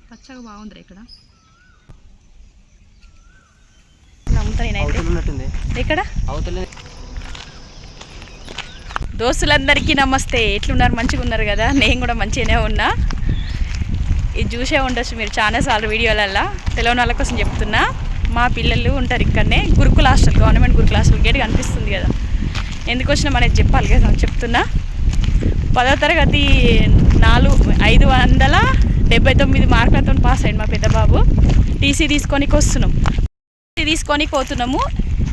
పచ్చగా బాగుంది ఇక్కడ. ఇక్కడ దోస్తులందరికీ నమస్తే. ఎట్లున్నారు? మంచిగా ఉన్నారు కదా? నేను కూడా మంచిగానే ఉన్నా. ఇది చూసే ఉండొచ్చు మీరు చాలాసార్లు వీడియోలల్లో. తెలియని వాళ్ళ కోసం చెప్తున్నా. మా పిల్లలు ఉంటారు ఇక్కడనే, గురుకుల హాస్టల్, గవర్నమెంట్ గురుకుల హాస్టల్ గేట్ కనిపిస్తుంది కదా. ఎందుకు వచ్చినా మనకి చెప్పాలి కదా, చెప్తున్నా. 10వ తరగతి 579 మార్కులతో పాస్ అయ్యింది మా పెద్ద బాబు. టీసీ తీసుకొనికి వస్తున్నాం. తీసుకొని పోతున్నాము.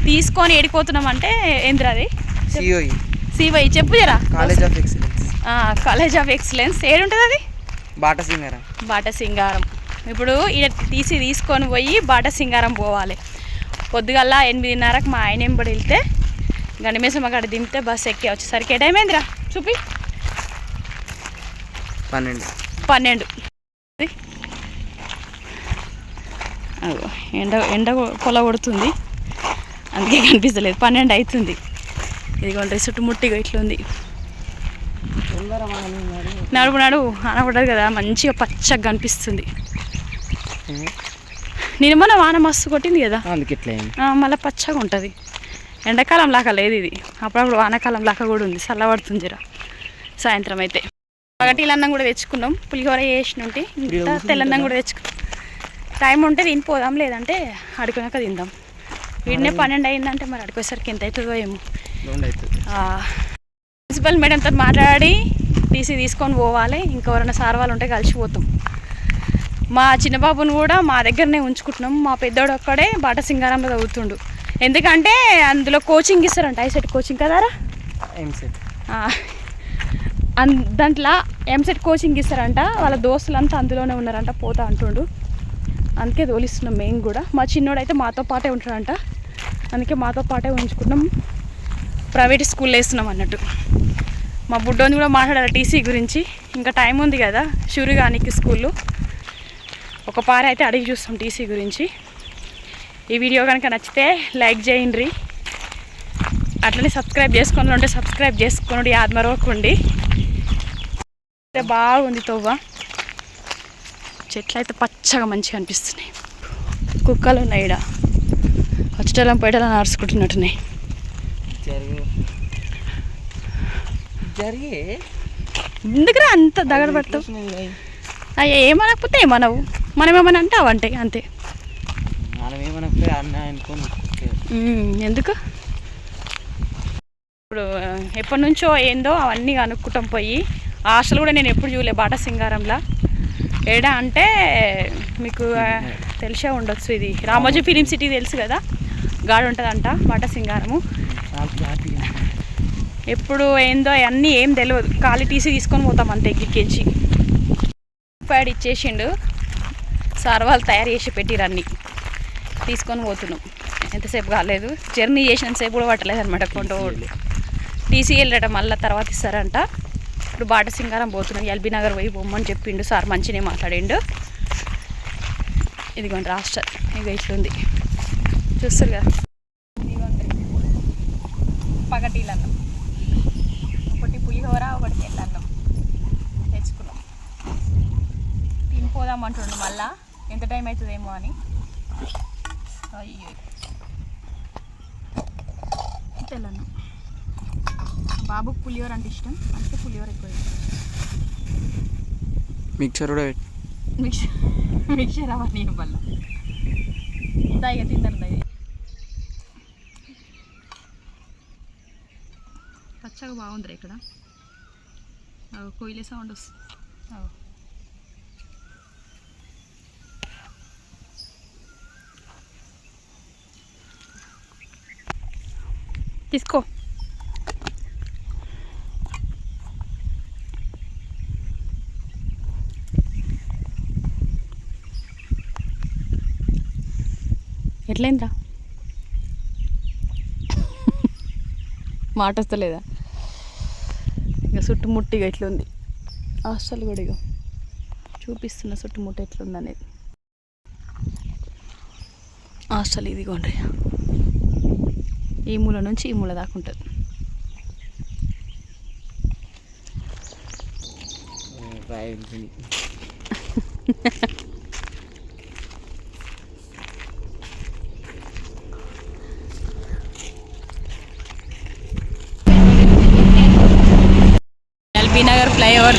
తీసుకొని ఏడిపోతున్నాం అంటే ఏంద్రా అది? సివై చెప్పు జరా. కాలేజ్ ఆఫ్ ఎక్సలెన్స్ ఏడుంటుంది అది? బాటసింగారం. ఇప్పుడు ఈడ టీసీ తీసుకొని పోయి బాటసింగారం పోవాలి. పొద్దుగల 8:30కి మా ఆయన ఎంబడి వెళ్తే గండిమేసమ్మ అక్కడ దింపితే బస్సు ఎక్కి వచ్చేసరికి ఏ టైం అయిందిరా చూపి? 12. ఎండ పొల కొడుతుంది, అందుకే కనిపిస్తలేదు. 12 అవుతుంది. ఇదిగోండి చుట్టుముట్టిగా ఇట్లుంది. నడుపు అనబడ్డది కదా, మంచిగా పచ్చగా కనిపిస్తుంది. నేను మన వాన మస్తు కొట్టింది కదా, మళ్ళీ పచ్చగా ఉంటుంది. ఎండాకాలం లాగా లేదు ఇది, అప్పుడప్పుడు వానాకాలం లాగా కూడా ఉంది. చల్లబడుతుంది జర సాయంత్రం అయితే. పగటీల అన్నం కూడా తెచ్చుకున్నాం, పులిహోర చేసినట్టు. ఇంకా తెల్లన్నం కూడా తెచ్చుకున్నాం. టైం ఉంటే తినిపోదాం, లేదంటే అడుకున్నాక తిందాం. వీడినే 12 అయిందంటే మరి అడుకోసరికి ఎంత అవుతుందో ఏమో. ప్రిన్సిపల్ మేడంతో మాట్లాడి టీసీ తీసుకొని పోవాలి. ఇంకెవరైనా సార్ వాళ్ళు ఉంటే కలిసిపోతాం. మా చిన్నబాబుని కూడా మా దగ్గరనే ఉంచుకుంటున్నాం. మా పెద్దోడు ఒక్కడే బాటసింగారంలో చదువుతుండు. ఎందుకంటే అందులో కోచింగ్ ఇస్తారంట, ఐసెట్ కోచింగ్ కదారా? దాంట్లో ఎంసెట్ కోచింగ్ ఇస్తారంట. వాళ్ళ దోస్తులంతా అందులోనే ఉన్నారంట, పోతా అంటుండు. అందుకే తోలిస్తున్నాం మేము కూడా. మా చిన్నోడు అయితే మాతో పాటే ఉంటాడంట, అందుకే మాతో పాటే ఉంచుకున్నాం. ప్రైవేట్ స్కూల్లో వేస్తున్నాం అన్నట్టు. మా బుడ్డోని కూడా మాట్లాడాలి టీసీ గురించి. ఇంకా టైం ఉంది కదా షురుగానికి స్కూళ్ళు. ఒక పారి అయితే అడిగి చూస్తాం టీసీ గురించి. ఈ వీడియో కనుక నచ్చితే లైక్ చేయండి, అట్లనే సబ్స్క్రైబ్ చేసుకొని ఉంటే సబ్స్క్రైబ్ చేసుకొని ఆత్మరవకండి. బాగుంది తవ్వ, చెట్లు అయితే పచ్చగా మంచిగా అనిపిస్తున్నాయి. కుక్కలు ఉన్నాయి ఇక్కడ, వచ్చటలం పేటలా నడుచుకుంటున్నట్టున్నాయి. ఎందుకురా అంత దగ్గర పడతావు? అయ్యా ఏమనకపోతే ఏమనవు, మనం ఏమన్నా అంటే అవంటే అంతే. ఎందుకు ఇప్పుడు ఎప్పటి నుంచో ఏందో అవన్నీ కనుక్కుంటాం పోయి. హాస్టల్ కూడా నేను ఎప్పుడు చూడలే బాటసింగారంలా. ఏడా అంటే మీకు తెలిసే ఉండొచ్చు, ఇది రామోజీ ఫిలిం సిటీ తెలుసు కదా, గాడి ఉంటుందంట బాటసింగారము. ఎప్పుడు ఏందో అన్నీ ఏం తెలియదు, ఖాళీ టీసీ తీసుకొని పోతాం అంతే. ఎగ్గిరించి ఫైడ్ ఇచ్చేసిండు సార్ వాళ్ళు, తయారు చేసి పెట్టిరు అన్నీ. తీసుకొని పోతున్నాం. ఎంతసేపు కాలేదు, జర్నీ చేసినంతసేపు కూడా పట్టలేదు అనమాట. కొంటూ టీసీ వెళ్ళట మళ్ళీ తర్వాత ఇస్తారంట. ఇప్పుడు బాటసింగారం పోతున్నాం. ఎల్బీ నగర్ పోయి బొమ్మని చెప్పిండు సార్, మంచిగా మాట్లాడిండు. ఇదిగోండి హాస్టల్ ఇక ఇట్లుంది చూస్తారు కదా. ఇదిగోండి పగటీలన్నం, ఒకటి పులిహోర, ఒకటి తెల్లన్నం తెచ్చుకున్నాం. తినిపోదామంటుండు మళ్ళా, ఎంత టైం అవుతుందేమో అని. అయ్యో తెల్లన్నం. బాబుకు పులిహోర అంటే ఇష్టం, అందుకే పులిహోర ఎక్కువ. మిక్చర్ కూడా మిక్చర్ అవన్నీ వల్ల దాయిగా తింటారు. దాయి పచ్చగా బాగుందిరా ఇక్కడ. కోయిలే సౌండ్ వస్తుంది. తీసుకో. ఎట్లయిందిరా? మాట వస్తలేదా? ఇక చుట్టుముట్టిగా ఎట్లుంది హాస్టల్ కూడా. ఇక చూపిస్తున్న చుట్టుముట్టు ఎట్లుంది అనేది. హాస్టల్ ఇదిగోండి, ఈ మూల నుంచి ఈ మూల దాకా ఉంటుంది.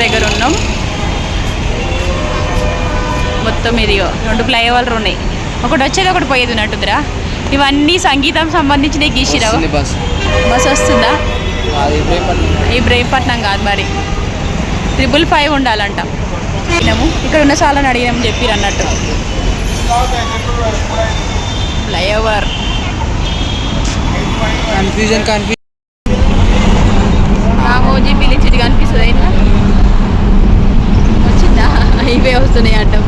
దగ్గర ఉన్నాం. మొత్తం ఇది 2 ఫ్లైఓవర్లు ఉన్నాయి, ఒకటి వచ్చేది ఒకటి పోయేది ఉన్నట్టుదిరా. ఇవన్నీ సంగీతం సంబంధించిన గీసిరా. బస్ వస్తుందా? ఇబ్రహీంపట్నం కాదు మరి, 555 ఉండాలంట. ఇక్కడ ఉన్న చాలని అడిగినాము చెప్పిరు అన్నట్టు. ఫ్లైఓవర్ రామోజీ ఫిలిం సిటీ కనిపిస్తుంది. అయినా వచ్చిందా? హైవే వస్తున్నాయి అంటాం.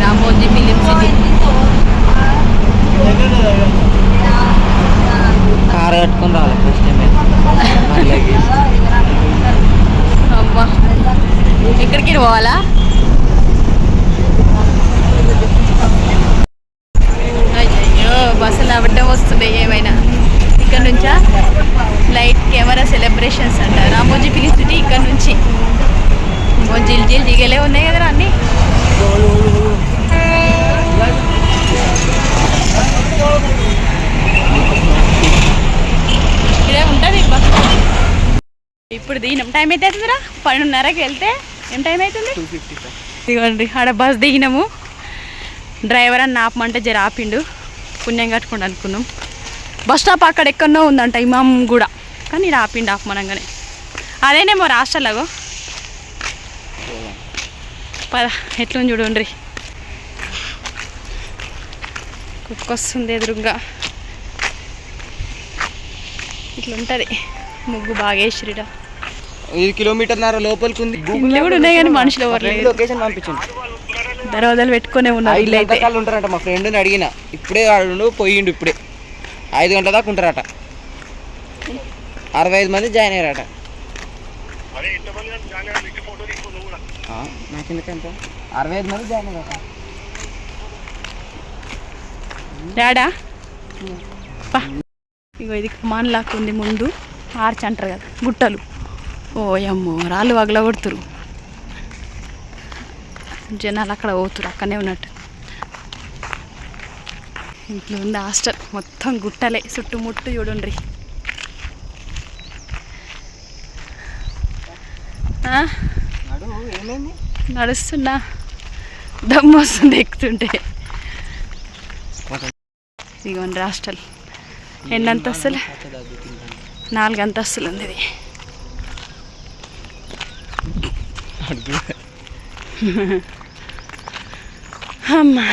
రామోజీ ఫిలిం సిటీ కారు కట్టుకొని రావాలి ఫస్ట్ టైం. అమ్మా ఎక్కడికి పోవాలా? అయ్యో బస్సులు అడ్డం వస్తున్నాయి ఏమైనా. ఇక్కడ నుంచా లైట్ కెమెరా సెలబ్రేషన్స్ అంట. రామోజీ ఫిలిం సిటీ ఇక్కడ నుంచి జిల్ జిల్ దిగలే ఉన్నాయి కదా అన్నీ. ఇదే ఉంటుంది ఇప్పుడు దిగినాం. టైం అయితే అవుతుందిరా 12:30కి వెళ్తే ఏం టైం అవుతుంది? 2:55. ఇదిగోండి ఆడ బస్ దిగినాము. డ్రైవర్ అని ఆపమంటే జర ఆపిండు. పుణ్యం కట్టుకోండి అనుకున్నాం. బస్ స్టాప్ అక్కడ ఎక్కడో ఉందంట ఇమాం కూడా, కానీ ఇది ఆపిండు ఆపమనంగానే. అదేనేమో రాష్ట్రాలగో పద. ఎట్లా చూడండి, కుక్క వస్తుంది ఎదురుగా. ఇట్లా ఉంటుంది. ముగ్గు బాగా వేసిరిడా. 5 కిలోమీటర్న్నర లోపలికి ఉంది. ఇంట్లో కూడా ఉన్నాయి కానీ మనుషులు ఎవరు లేదు. లొకేషన్ పంపించండి. దర్వాజాలు పెట్టుకునే ఉన్నారు. 5 గంటల కాళ్ళు ఉంటారంట. మా ఫ్రెండ్ని అడిగిన, ఇప్పుడే వాడు పోయిండు. ఇప్పుడే 5 గంటల దాకా ఉంటారట. 65 మంది జాయిన్ అయ్యారట. నాకు ఎందుకంత 65 మంది జాయిన్ అయ్యారట. డాడా ఇగో ఇది కమాన్ లాక్ ఉంది ముందు. ఆర్చ్ అంటారు కదా, గుట్టలు. ఓ అమ్మో రాళ్ళు వగల కొడుతురు. జనాలు అక్కడ పోతురు, అక్కడనే ఉన్నట్టు. ఇంట్లో ఉంది హాస్టల్. మొత్తం గుట్టలే చుట్టుముట్టు చూడండి. నడుస్తున్నా, దమ్ము వస్తుంది ఎక్కుతుంటే. ఇదిగోండి హాస్టల్. ఎన్ని అంతస్తులు? 4 అంతస్తులు ఉంది ఇది. అమ్మా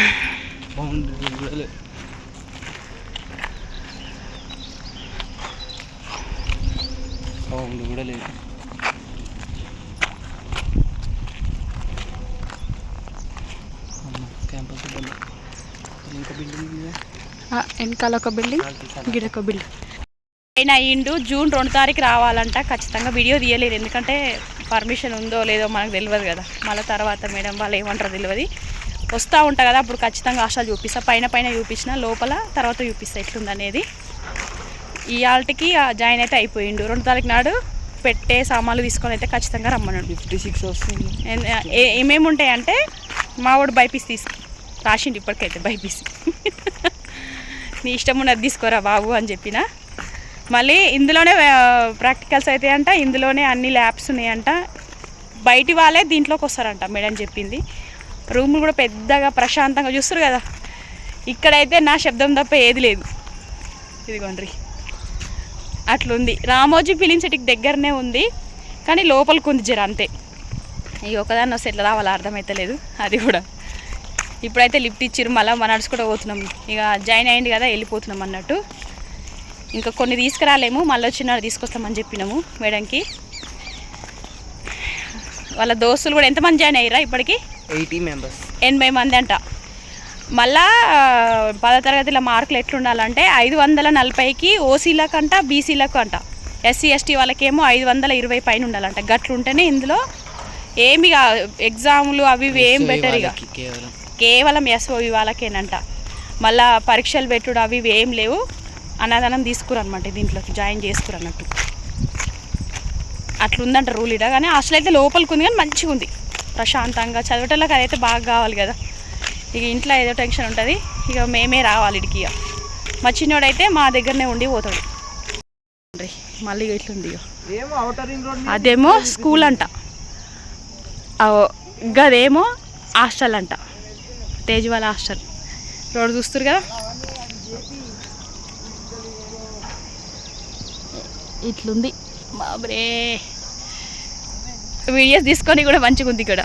కూడా లేదు. క్యాంపస్ వెనకాల ఒక బిల్డింగ్, గిడొక బిల్డింగ్. అయినా అయ్యిండు. జూన్ 2 తారీఖు రావాలంట. ఖచ్చితంగా వీడియో తీయలేదు, ఎందుకంటే పర్మిషన్ ఉందో లేదో మనకు తెలియదు కదా. మళ్ళీ తర్వాత మేడం వాళ్ళు ఏమంటారో తెలియదు. వస్తూ ఉంటా కదా, అప్పుడు ఖచ్చితంగా హాస్టల్ చూపిస్తా. పైన చూపించిన, లోపల తర్వాత చూపిస్తా ఎట్లుందనేది. ఈ ఆల్ట్కి జాయిన్ అయితే అయిపోయిండు. 2 తారీఖు నాడు పెట్టే సామాన్లు తీసుకొని అయితే ఖచ్చితంగా రమ్మన్నాడు. 56 వస్తుంది. ఏమేమి ఉంటాయంటే మా వాడు బైపీసీ రాసిండు ఇప్పటికైతే. బైపీసీ నీ ఇష్టం ఉన్నది తీసుకోరా బాబు అని చెప్పిన. మళ్ళీ ఇందులోనే ప్రాక్టికల్స్ అయితే అంట, ఇందులోనే అన్ని ల్యాబ్స్ ఉన్నాయంట. బయటి వాళ్ళే దీంట్లోకి వస్తారంట మేడం చెప్పింది. రూములు కూడా పెద్దగా ప్రశాంతంగా చూస్తారు కదా. ఇక్కడైతే నా శబ్దం తప్ప ఏది లేదు. ఇదిగోండి అట్లుంది. రామోజీ ఫిలిం సిటీకి దగ్గరనే ఉంది, కానీ లోపలికి ఉంది జర అంతే. ఇక ఒకదాన్ని వస్తే ఎట్లా రావాలో అర్థమవుతలేదు. అది కూడా ఇప్పుడైతే లిఫ్ట్ ఇచ్చిర్రు. మళ్ళీ మన నడుచుకుంటూ పోతున్నాం. ఇక జాయిన్ అయ్యింది కదా, వెళ్ళిపోతున్నాం అన్నట్టు. ఇంకా కొన్ని తీసుకురాలేము, మళ్ళీ వచ్చినాడు తీసుకొస్తామని చెప్పినాము మేడంకి. వాళ్ళ దోస్తులు కూడా ఎంతమంది జాయిన్ అయ్యారా ఇప్పటికి? 80 మెంబర్స్, 80 మంది అంట. మళ్ళా 10వ తరగతిలో మార్కులు ఎట్లుండాలంటే 540కి ఓసీలకు అంట, బీసీలకు అంట. ఎస్సీ ఎస్టీ వాళ్ళకేమో 520 పైన ఉండాలంట. గట్లుంటేనే ఇందులో ఏమి ఎగ్జాములు అవి ఇవి ఏం బెటర్. ఇక కేవలం ఎస్ఓవి వాళ్ళకేనంట. మళ్ళా పరీక్షలు పెట్టుడు అవి ఇవి ఏం లేవు. అన్నదానం తీసుకురనమాట, దీంట్లోకి జాయిన్ చేసుకురన్నట్టు. అట్లుందంట రూల్ ఇడ. కానీ హాస్టల్ అయితే లోపలికి ఉంది, కానీ మంచిగా ఉంది ప్రశాంతంగా. చదవటంలోకి అదైతే బాగా కావాలి కదా. ఇక ఇంట్లో ఏదో టెన్షన్ ఉంటుంది, ఇక మేమే రావాలి ఇడికి. ఇక మా చిన్నోడైతే మా దగ్గరనే ఉండి పోతాడు. రే మళ్ళీ ఇట్లుంది ఇగో. ఏమో అవుటర్ రింగ్ రోడ్ అదేమో స్కూల్ అంట, గదేమో హాస్టల్ అంట, తేజ్వాల హాస్టల్. రోడ్ చూస్తారు కదా, ఇట్లుంది. బాబరే వీడియోస్ తీసుకొని కూడా మంచిగా ఉంది ఇక్కడ.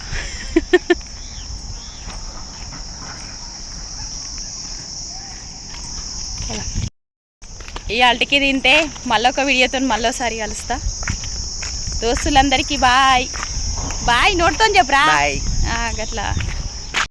ఇవాళకి తింటే మళ్ళీ ఒక వీడియోతో మళ్ళీసారి కలుస్తా. దోస్తులందరికీ బాయ్ బాయ్. నోటితో చెప్పరా బాయ్. గట్లా.